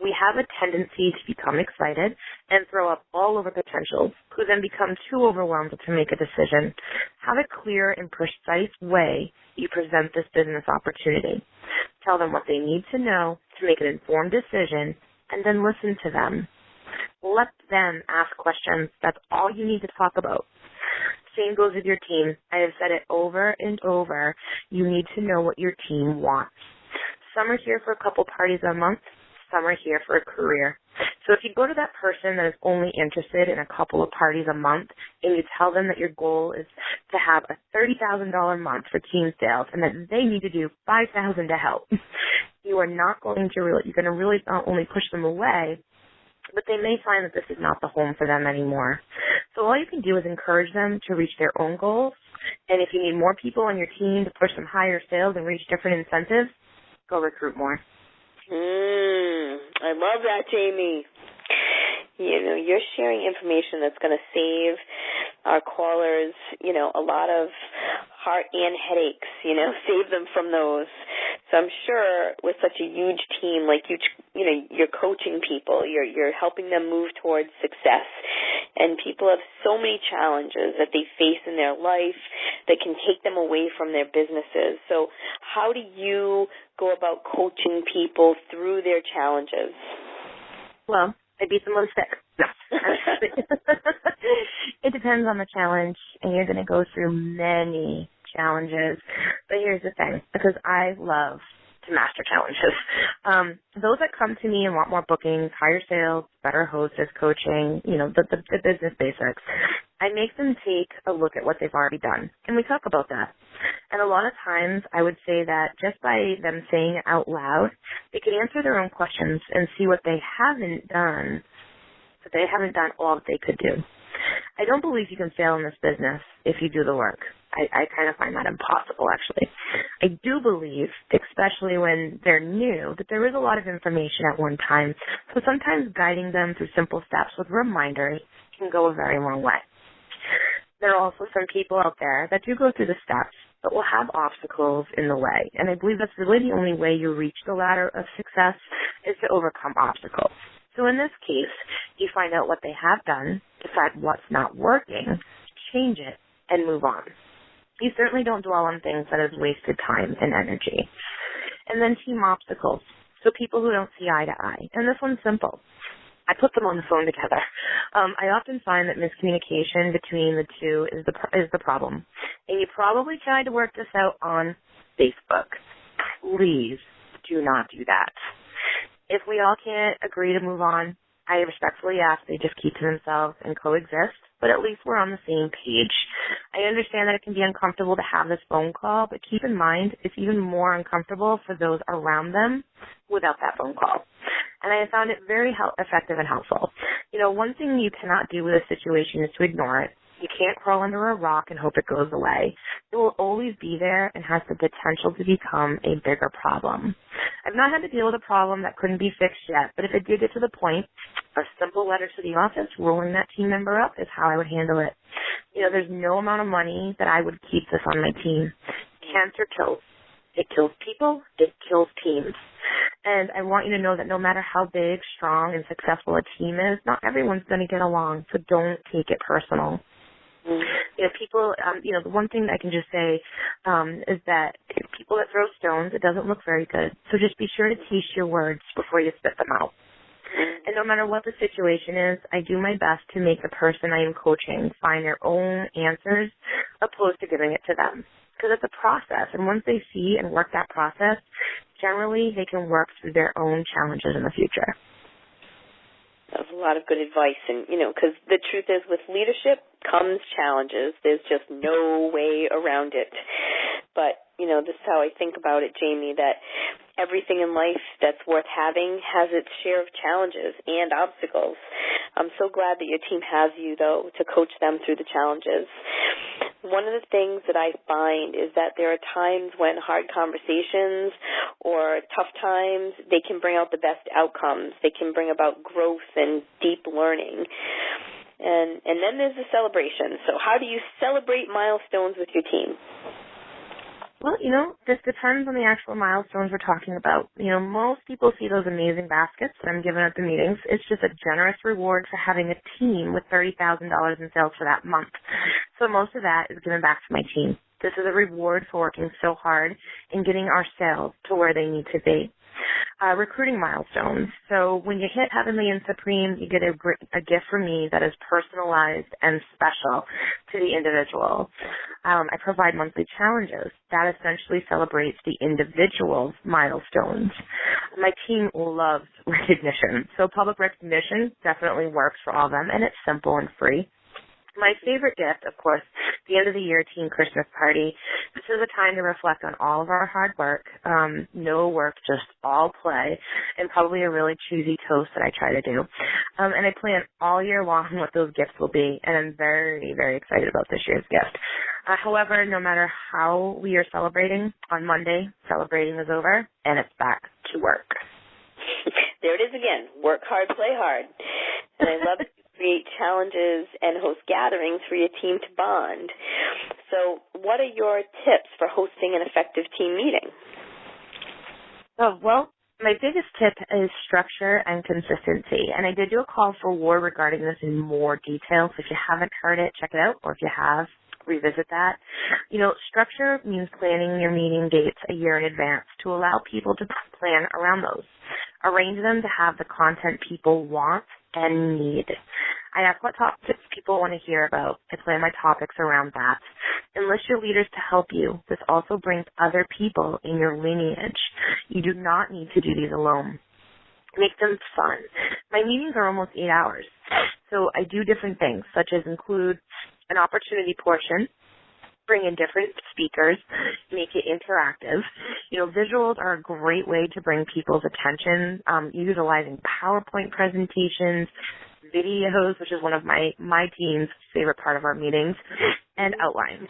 We have a tendency to become excited and throw up all over potentials, who then become too overwhelmed to make a decision. Have a clear and precise way you present this business opportunity. Tell them what they need to know to make an informed decision, and then listen to them. Let them ask questions. That's all you need to talk about. Same goes with your team. I have said it over and over. You need to know what your team wants. Some are here for a couple parties a month. Some are here for a career. So if you go to that person that is only interested in a couple of parties a month and you tell them that your goal is to have a $30,000 month for team sales and that they need to do $5,000 to help, you're going to really not only push them away, but they may find that this is not the home for them anymore. So all you can do is encourage them to reach their own goals. And if you need more people on your team to push some higher sales and reach different incentives, go recruit more. I love that, Jami. You're sharing information that's going to save our callers, a lot of heart and headaches, save them from those. So I'm sure with such a huge team, like you're coaching people, you're helping them move towards success. And people have so many challenges that they face in their life that can take them away from their businesses. So how do you go about coaching people through their challenges? Well, I beat them with a stick. No. It depends on the challenge, and you're going to go through many challenges. But here's the thing, because I love to master challenges. Those that come to me and want more bookings, higher sales, better hostess coaching, the business basics, I make them take a look at what they've already done, and we talk about that. And a lot of times I would say that just by them saying it out loud, they can answer their own questions and see what they haven't done, but they haven't done all that they could do. I don't believe you can fail in this business if you do the work. I kind of find that impossible, actually. I do believe, especially when they're new, that there is a lot of information at one time. So sometimes guiding them through simple steps with reminders can go a very long way. There are also some people out there that do go through the steps, but will have obstacles in the way. And I believe that's really the only way you reach the ladder of success is to overcome obstacles. So in this case, you find out what they have done, decide what's not working, change it, and move on. You certainly don't dwell on things that have wasted time and energy. And then team obstacles. So people who don't see eye to eye. And this one's simple. I put them on the phone together. I often find that miscommunication between the two is the problem. And you probably tried to work this out on Facebook. Please do not do that. If we all can't agree to move on, I respectfully ask they just keep to themselves and coexist, but at least we're on the same page. I understand that it can be uncomfortable to have this phone call, but keep in mind it's even more uncomfortable for those around them without that phone call. And I have found it very effective and helpful. One thing you cannot do with a situation is to ignore it. You can't crawl under a rock and hope it goes away. It will always be there and has the potential to become a bigger problem. I've not had to deal with a problem that couldn't be fixed yet, but if it did get to the point, a simple letter to the office rolling that team member up is how I would handle it. There's no amount of money that I would keep this on my team. Cancer kills. It kills people. It kills teams. And I want you to know that no matter how big, strong, and successful a team is, not everyone's going to get along, so don't take it personal. People, the one thing I can just say is that people that throw stones, it doesn't look very good. So just be sure to taste your words before you spit them out. And no matter what the situation is, I do my best to make the person I am coaching find their own answers opposed to giving it to them. Because it's a process, and once they see and work that process, generally they can work through their own challenges in the future. That was a lot of good advice, and, because the truth is with leadership comes challenges. There's just no way around it. But, this is how I think about it, Jami, that everything in life that's worth having has its share of challenges and obstacles. I'm so glad that your team has you, though, to coach them through the challenges. One of the things that I find is that there are times when hard conversations or tough times, they can bring out the best outcomes. They can bring about growth and deep learning. And then there's the celebration. So how do you celebrate milestones with your team? Well, this depends on the actual milestones we're talking about. Most people see those amazing baskets that I'm giving at the meetings. It's just a generous reward for having a team with $30,000 in sales for that month. So most of that is given back to my team. This is a reward for working so hard and getting our sales to where they need to be. Recruiting milestones. So when you hit Heavenly and Supreme, you get a gift from me that is personalized and special to the individual. I provide monthly challenges. That essentially celebrates the individual's milestones. My team loves recognition. So public recognition definitely works for all of them, and it's simple and free. My favorite gift, of course, the end of the year team Christmas party. This is a time to reflect on all of our hard work. No work, just all play, and probably a really cheesy toast that I try to do. And I plan all year long what those gifts will be, and I'm very, very excited about this year's gift. However, no matter how we are celebrating, on Monday, celebrating is over, and it's back to work. There it is again. Work hard, play hard. And I love it. Create challenges and host gatherings for your team to bond. So what are your tips for hosting an effective team meeting? Oh, well, my biggest tip is structure and consistency. And I did do a call for war regarding this in more detail. So if you haven't heard it, check it out. Or if you have, revisit that. Structure means planning your meeting dates a year in advance to allow people to plan around those. Arrange them to have the content people want and need. I ask what topics people want to hear about. I plan my topics around that. Enlist your leaders to help you. This also brings other people in your lineage. You do not need to do these alone. Make them fun. My meetings are almost 8 hours. So I do different things, such as include an opportunity portion, bring in different speakers, make it interactive. Visuals are a great way to bring people's attention, utilizing PowerPoint presentations, videos, which is one of my team's favorite part of our meetings, and outlines.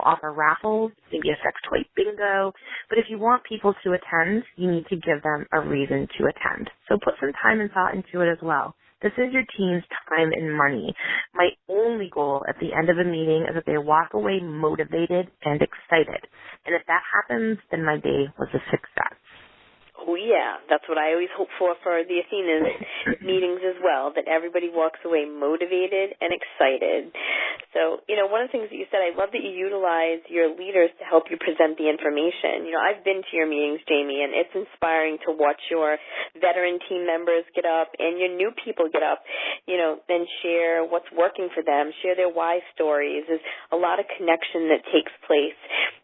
Offer raffles, maybe a sex toy bingo. But if you want people to attend, you need to give them a reason to attend. So put some time and thought into it as well. This is your team's time and money. My only goal at the end of a meeting is that they walk away motivated and excited. And if that happens, then my day was a success. Oh, yeah. That's what I always hope for the Athena's meetings as well, that everybody walks away motivated and excited. So, one of the things that you said, I love that you utilize your leaders to help you present the information. I've been to your meetings, Jami, and it's inspiring to watch your veteran team members get up and your new people get up, and share what's working for them, share their why stories. There's a lot of connection that takes place,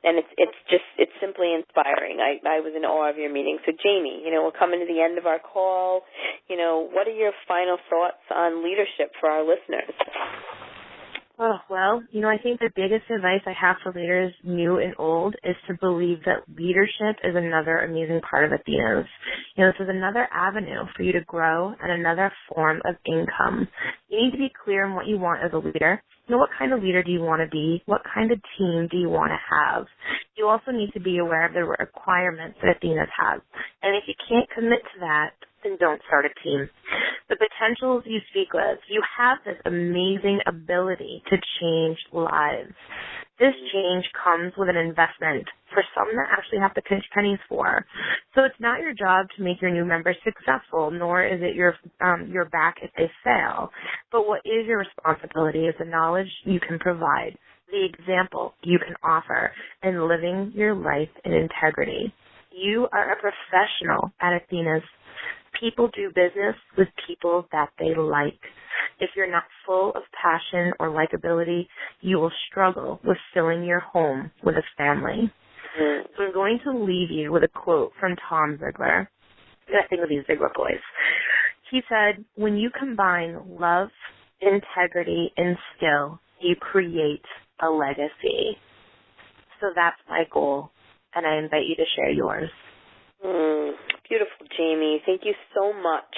and it's simply inspiring. I was in awe of your meeting. So, Jami, we're coming to the end of our call. What are your final thoughts on leadership for our listeners? Oh, well, I think the biggest advice I have for leaders, new and old, is to believe that leadership is another amazing part of Athena's. This is another avenue for you to grow and another form of income. You need to be clear on what you want as a leader. What kind of leader do you want to be? What kind of team do you want to have? You also need to be aware of the requirements that Athena's has. And if you can't commit to that, then don't start a team. The potentials you speak with, you have this amazing ability to change lives. This change comes with an investment for some that actually have to pinch pennies for. So it's not your job to make your new members successful, nor is it your back if they fail. But what is your responsibility is the knowledge you can provide, the example you can offer, and living your life in integrity. You are a professional at Athena's. People do business with people that they like. If you're not full of passion or likability, you will struggle with filling your home with a family. So I'm going to leave you with a quote from Tom Ziegler. I think of these Ziegler boys. He said, when you combine love, integrity, and skill, you create a legacy. So that's my goal, and I invite you to share yours. Beautiful, Jami. Thank you so much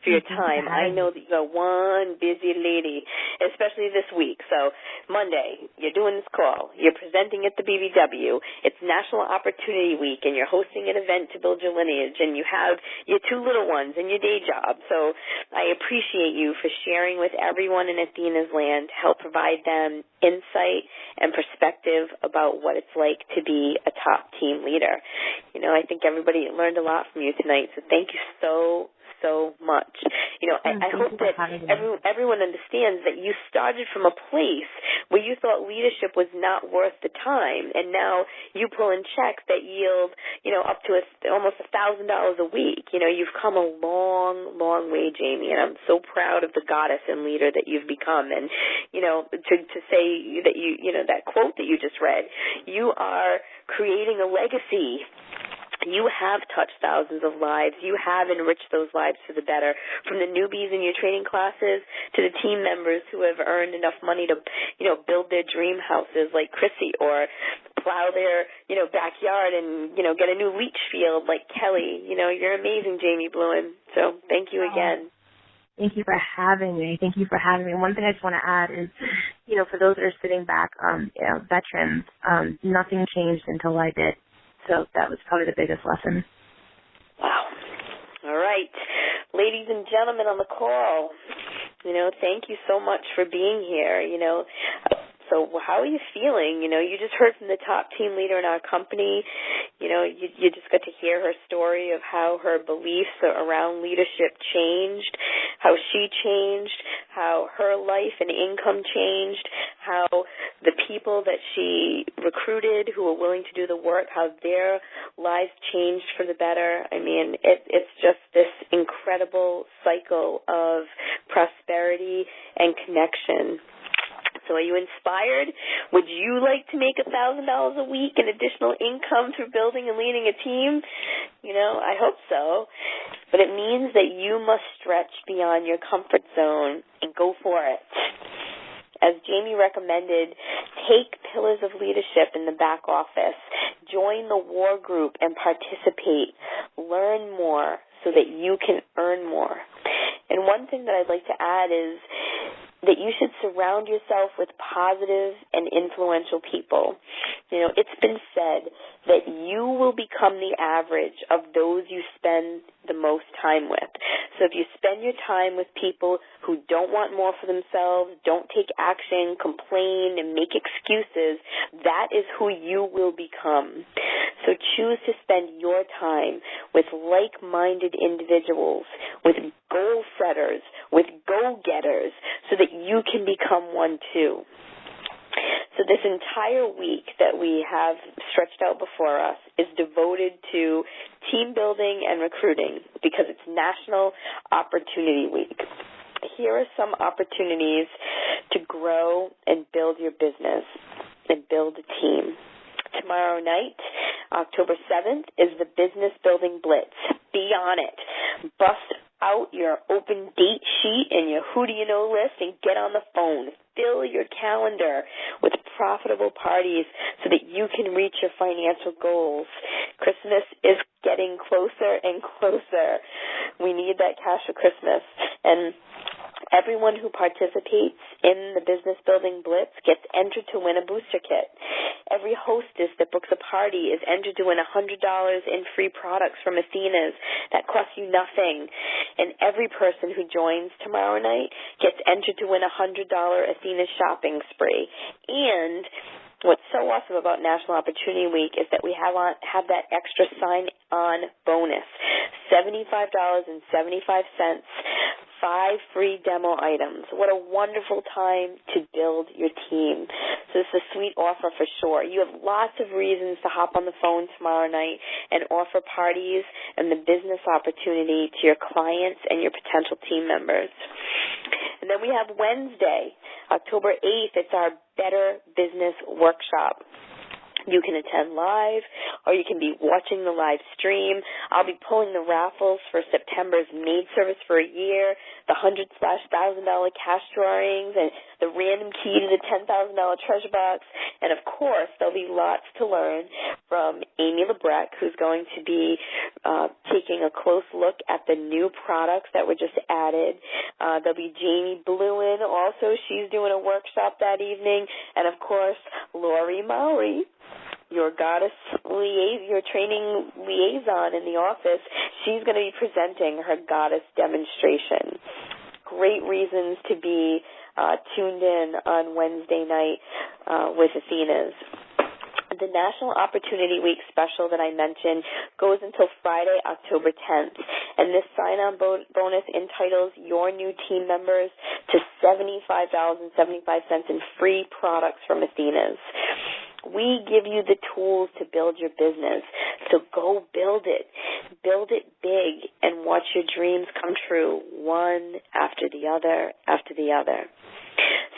for your time. I know that you're one busy lady, especially this week. So Monday, you're doing this call. You're presenting at the BBW. It's National Opportunity Week, and you're hosting an event to build your lineage, and you have your two little ones and your day job. So I appreciate you for sharing with everyone in Athena's land to help provide them insight and perspective about what it's like to be a top team leader. I think everybody learned a lot from you tonight, so thank you so much. I hope that everyone understands that you started from a place where you thought leadership was not worth the time, and now you pull in checks that yield, up to almost $1,000 a week. You've come a long, long way, Jami, and I'm so proud of the goddess and leader that you've become. And, to say that that quote that you just read, you are creating a legacy. You have touched thousands of lives. You have enriched those lives for the better, from the newbies in your training classes to the team members who have earned enough money to, build their dream houses like Chrissy, or plow their, backyard and, get a new leach field like Kelly. You're amazing, Jami Blouin. So thank you again. Thank you for having me. One thing I just want to add is, for those that are sitting back, veterans, nothing changed until I did. So that was probably the biggest lesson. Wow. All right. Ladies and gentlemen on the call, thank you so much for being here. So how are you feeling? You just heard from the top team leader in our company. You just got to hear her story of how her beliefs around leadership changed, how she changed, how her life and income changed, how the people that she recruited who were willing to do the work, how their lives changed for the better. I mean, it's just this incredible cycle of prosperity and connection. So are you inspired? Would you like to make $1,000 a week in additional income through building and leading a team? I hope so. But it means that you must stretch beyond your comfort zone and go for it. As Jami recommended, take pillars of leadership in the back office. Join the war group and participate. Learn more so that you can earn more. And one thing that I'd like to add is that you should surround yourself with positive and influential people. It's been said that you will become the average of those you spend the most time with. So if you spend your time with people who don't want more for themselves, don't take action, complain, and make excuses, that is who you will become. So choose to spend your time with like-minded individuals, with goal setters, with go-getters, so that you can become one too. So this entire week that we have stretched out before us is devoted to team building and recruiting because it's National Opportunity Week. Here are some opportunities to grow and build your business and build a team. Tomorrow night, October 7th, is the Business Building Blitz. Be on it. Bust out your open date sheet and your who do you know list and get on the phone. Fill your calendar with profitable parties so that you can reach your financial goals. Christmas is getting closer and closer. We need that cash for Christmas. And everyone who participates in the Business Building Blitz gets entered to win a booster kit. Every hostess that books a party is entered to win $100 in free products from Athena's. That costs you nothing. And every person who joins tomorrow night gets entered to win a $100 Athena shopping spree. And what's so awesome about National Opportunity Week is that we have that extra sign-on bonus, $75.75, 5 free demo items. What a wonderful time to build your team. So this is a sweet offer for sure. You have lots of reasons to hop on the phone tomorrow night and offer parties and the business opportunity to your clients and your potential team members. And then we have Wednesday, October 8th. It's our Better Business Workshop. You can attend live, or you can be watching the live stream. I'll be pulling the raffles for September's maid service for a year, the $100,000 cash drawings, and the random key to the $10,000 treasure box. And, of course, there'll be lots to learn from Amy Lebrecht, who's going to be taking a close look at the new products that were just added. There'll be Jami Blouin also. She's doing a workshop that evening. And, of course, Lori Mowry, your your training liaison in the office, she's going to be presenting her goddess demonstration. Great reasons to be tuned in on Wednesday night with Athena's. The National Opportunity Week special that I mentioned goes until Friday, October 10th, and this sign-on bonus entitles your new team members to $75.75 in free products from Athena's. We give you the tools to build your business, so go build it. Build it big and watch your dreams come true, one after the other after the other.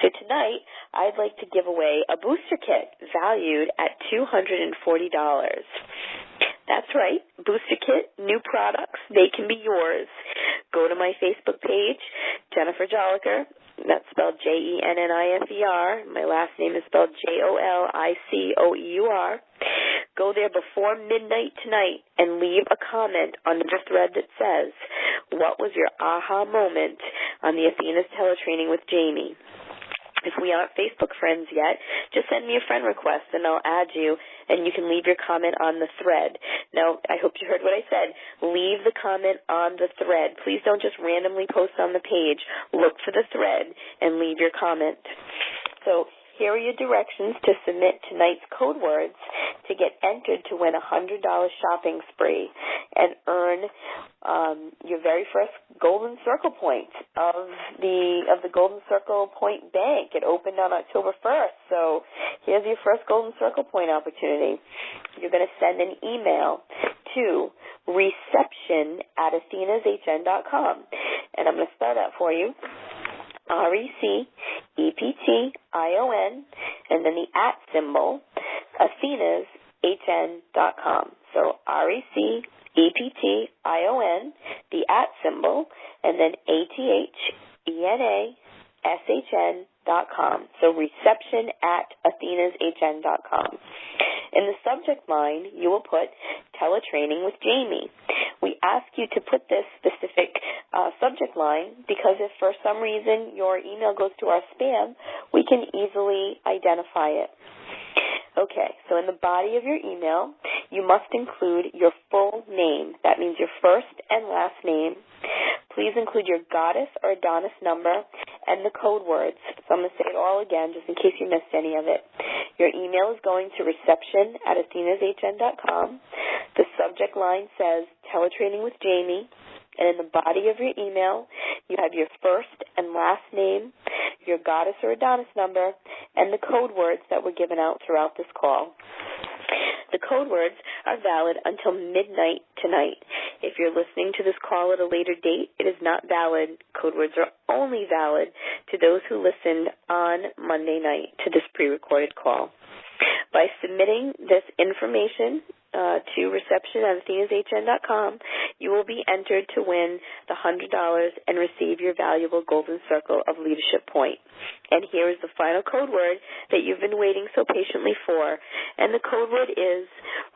So tonight, I'd like to give away a booster kit valued at $240. That's right, booster kit, new products, they can be yours. Go to my Facebook page, Jennifer Jolicoeur. That's spelled Jennifer. My last name is spelled Jolicoeur. Go there before midnight tonight and leave a comment on the thread that says, what was your aha moment on the Athena's Tele-training with Jami? If we aren't Facebook friends yet, just send me a friend request and I'll add you, and you can leave your comment on the thread. Now, I hope you heard what I said. Leave the comment on the thread. Please don't just randomly post on the page. Look for the thread and leave your comment. So here are your directions to submit tonight's code words to get entered to win a $100 shopping spree and earn your very first Golden Circle point of the Golden Circle Point Bank. It opened on October 1st, so here's your first Golden Circle Point opportunity. You're going to send an email to reception@athenashn.com, and I'm going to spell that for you. RECEPTION, and then the @ symbol, athenashn.com. So RECEPTION, the @ symbol, and then ATHENASHN.com. So reception@athenashn.com. In the subject line, you will put Tele-training with Jami. We ask you to put this specific subject line because if for some reason your email goes to our spam, we can easily identify it. Okay, so in the body of your email, you must include your full name. That means your first and last name. Please include your goddess or Adonis number and the code words. So I'm going to say it all again just in case you missed any of it. Your email is going to reception@athenashn.com. The subject line says Tele-training with Jami. And in the body of your email, you have your first and last name, your goddess or Adonis number, and the code words that were given out throughout this call. The code words are valid until midnight tonight. If you're listening to this call at a later date, it is not valid. Code words are only valid to those who listened on Monday night to this pre-recorded call. By submitting this information to reception@athenashn.com, you will be entered to win the $100 and receive your valuable Golden Circle of Leadership point. And here is the final code word that you've been waiting so patiently for, and the code word is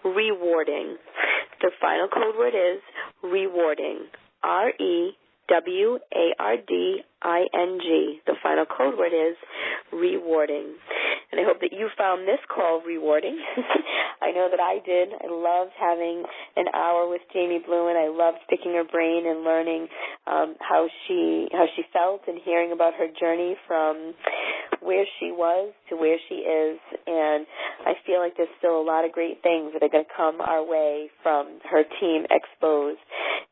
rewarding. The final code word is rewarding, REWARDING. The final code word is rewarding. And I hope that you found this call rewarding. I know that I did. I loved having an hour with Jami Blouin. I loved picking her brain and learning how she felt and hearing about her journey from where she was to where she is. And I feel like there's still a lot of great things that are going to come our way from her team Exposed.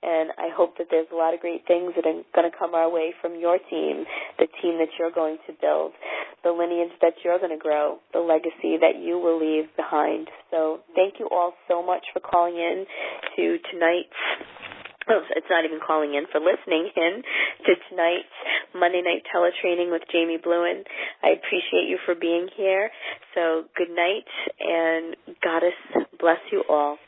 And I hope that there's a lot of great things that are going to come our way from your team, the team that you're going to build, the lineage that you're going to grow, the legacy that you will leave behind. So thank you all so much for calling in to tonight's, it's not even calling in, for listening in to tonight's Monday Night Tele-training with Jami Blouin. I appreciate you for being here. So good night, and Goddess bless you all.